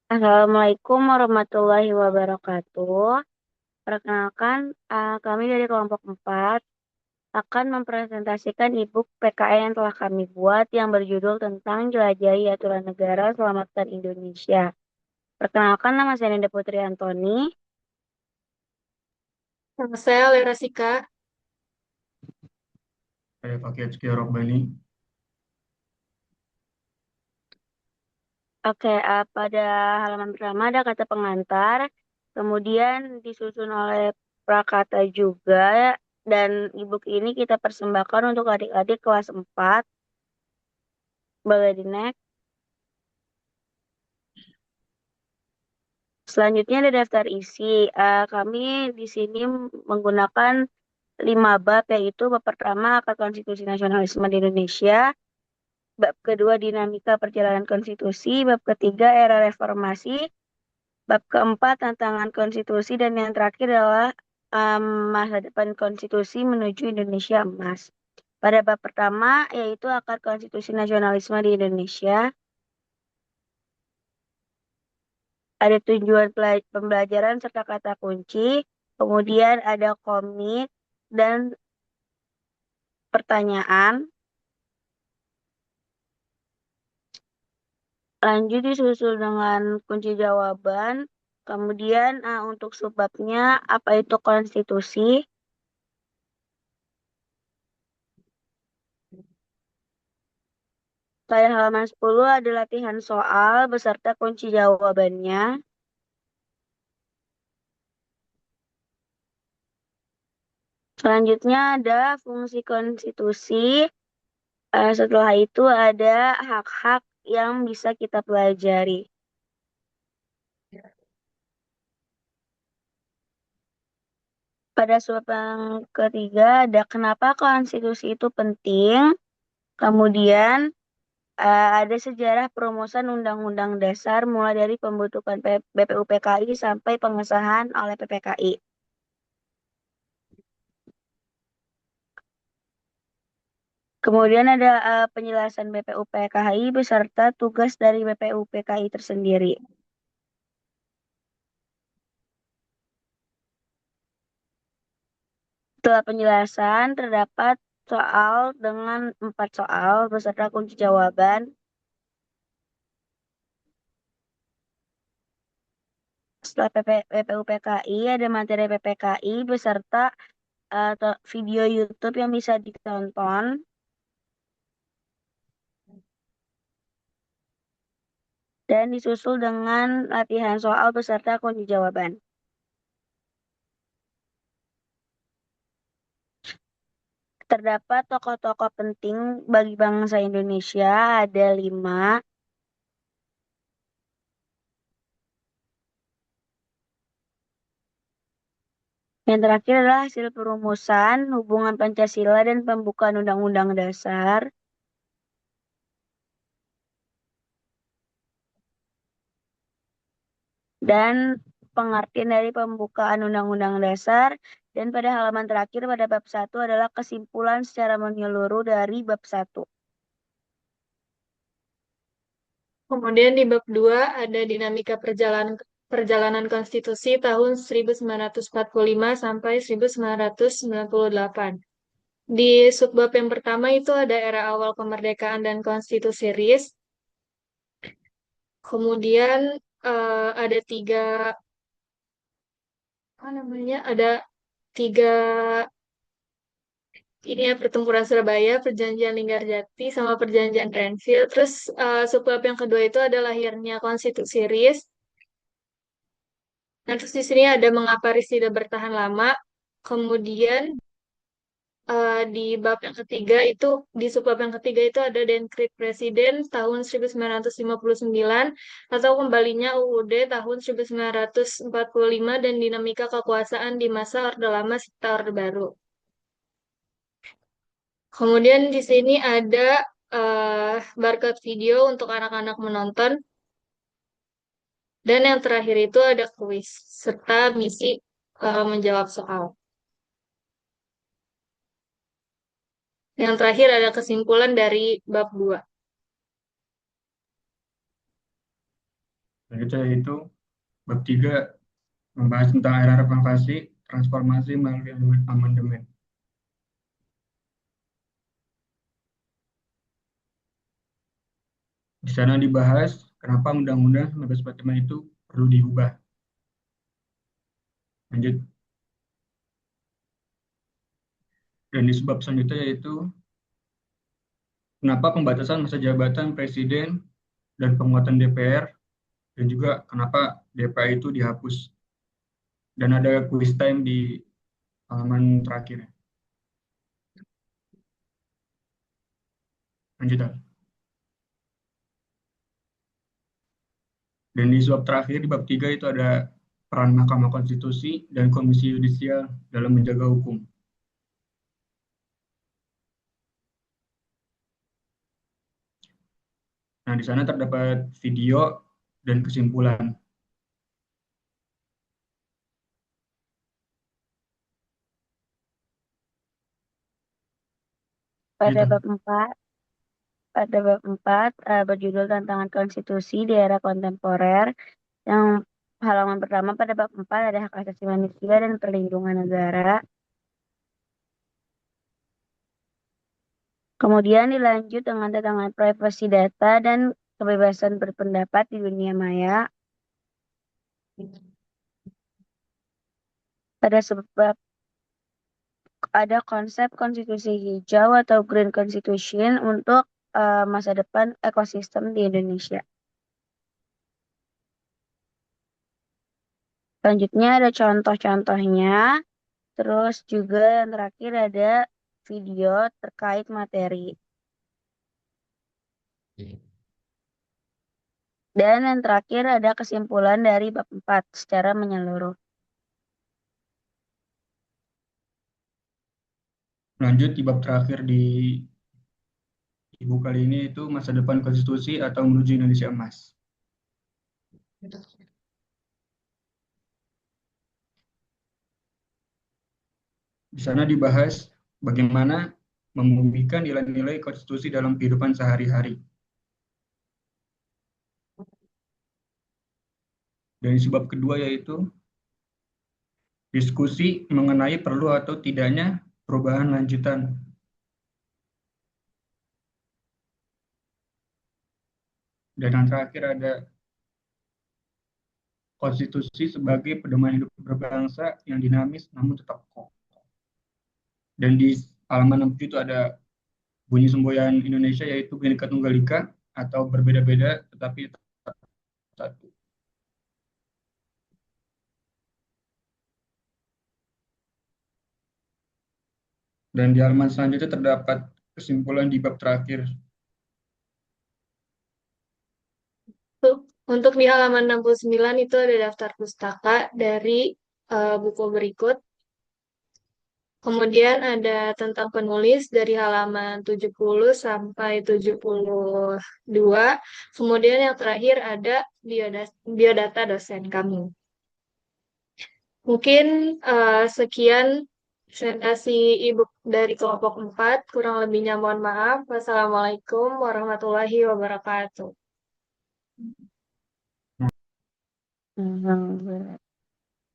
Assalamualaikum warahmatullahi wabarakatuh. Perkenalkan, kami dari kelompok 4 akan mempresentasikan e-book PKN yang telah kami buat yang berjudul tentang Jelajahi Aturan Negara Selamatkan Indonesia. Perkenalkan, nama saya Nenda Putri Antoni. Nama saya Lera Sika. Saya pakai Rizky Robbani. Oke, pada halaman pertama ada kata pengantar, kemudian disusun oleh prakata juga, dan e-book ini kita persembahkan untuk adik-adik kelas 4. Boleh di next. Selanjutnya ada daftar isi. Kami di sini menggunakan 5 bab, yaitu bab pertama Akar Konstitusi Nasionalisme di Indonesia, bab kedua Dinamika Perjalanan Konstitusi, bab ketiga Era Reformasi, bab keempat Tantangan Konstitusi, dan yang terakhir adalah masa depan konstitusi menuju Indonesia Emas. Pada bab pertama, yaitu Akar Konstitusi Nasionalisme di Indonesia, ada tujuan pembelajaran serta kata kunci, kemudian ada komik dan pertanyaan. Lanjut disusul dengan kunci jawaban. Kemudian untuk subbabnya apa itu konstitusi. Pada halaman 10 ada latihan soal beserta kunci jawabannya. Selanjutnya ada fungsi konstitusi. Setelah itu ada hak-hak yang bisa kita pelajari. Pada suap yang ketiga ada kenapa konstitusi itu penting. Kemudian ada sejarah perumusan Undang-Undang Dasar mulai dari pembentukan BPU PKI sampai pengesahan oleh PPKI. Kemudian ada penjelasan BPU PKI beserta tugas dari BPU PKI tersendiri. Setelah penjelasan terdapat soal dengan 4 soal beserta kunci jawaban. Setelah BPU PKI ada materi PPKI beserta video YouTube yang bisa ditonton. Dan disusul dengan latihan soal beserta kunci jawaban. Terdapat tokoh-tokoh penting bagi bangsa Indonesia, ada 5. Yang terakhir adalah hasil perumusan hubungan Pancasila dan pembukaan Undang-Undang Dasar. Dan pengertian dari pembukaan Undang-Undang Dasar. Dan pada halaman terakhir pada bab 1 adalah kesimpulan secara menyeluruh dari bab 1. Kemudian di bab 2 ada dinamika perjalanan konstitusi tahun 1945 sampai 1998. Di subbab yang pertama itu ada era awal kemerdekaan dan konstitusi RIS. Kemudian ada tiga ini ya, Pertempuran Surabaya, Perjanjian Linggarjati, sama Perjanjian Renville. Terus subbab yang kedua itu ada lahirnya Konstitusi RIS. Nah, terus di sini ada mengapa RIS tidak bertahan lama. Kemudian di bab yang ketiga itu, di subbab yang ketiga itu ada Dekret Presiden tahun 1959 atau kembalinya UUD tahun 1945 dan dinamika kekuasaan di masa Orde Lama serta Orde Baru. Kemudian di sini ada barcode video untuk anak-anak menonton. Dan yang terakhir itu ada kuis serta misi menjawab soal. Yang terakhir ada kesimpulan dari bab 2. Selanjutnya yaitu bab 3 membahas tentang era renovasi, transformasi melalui amandemen. Di sana dibahas kenapa Undang-Undang 1945 itu perlu diubah. Lanjut. Dan di sebab selanjutnya yaitu kenapa pembatasan masa jabatan Presiden dan penguatan DPR, dan juga kenapa DPR itu dihapus. Dan ada quiz time di halaman terakhir. Lanjut. Dan di bab terakhir, di bab 3 itu ada peran Mahkamah Konstitusi dan Komisi Yudisial dalam menjaga hukum. Nah, di sana terdapat video dan kesimpulan. Pada Gitu. bab 4, berjudul Tantangan Konstitusi di Era Kontemporer, yang halaman pertama pada bab 4 ada hak asasi manusia dan perlindungan negara. Kemudian dilanjut dengan tantangan privasi data dan kebebasan berpendapat di dunia maya. Pada sebab ada konsep konstitusi hijau atau Green Constitution untuk masa depan ekosistem di Indonesia. Selanjutnya ada contoh-contohnya, terus juga yang terakhir ada video terkait materi. Dan yang terakhir ada kesimpulan dari bab 4 secara menyeluruh. Lanjut di bab terakhir di ibu kali ini itu masa depan konstitusi atau menuju Indonesia emas. Di sana dibahas bagaimana membumikan nilai-nilai konstitusi dalam kehidupan sehari-hari. Dan di bab kedua yaitu diskusi mengenai perlu atau tidaknya perubahan lanjutan. Dan yang terakhir ada konstitusi sebagai pedoman hidup berbangsa yang dinamis namun tetap kokoh. Dan di halaman 60 itu ada bunyi semboyan Indonesia yaitu Bhinneka Tunggal Ika atau berbeda-beda tetapi tetap satu. Dan di halaman selanjutnya terdapat kesimpulan di bab terakhir. Untuk di halaman 69 itu ada daftar pustaka dari buku berikut. Kemudian ada tentang penulis dari halaman 70 sampai 72. Kemudian yang terakhir ada biodata dosen kami. Mungkin sekian presentasi ibu dari kelompok 4. Kurang lebihnya mohon maaf. Wassalamualaikum warahmatullahi wabarakatuh.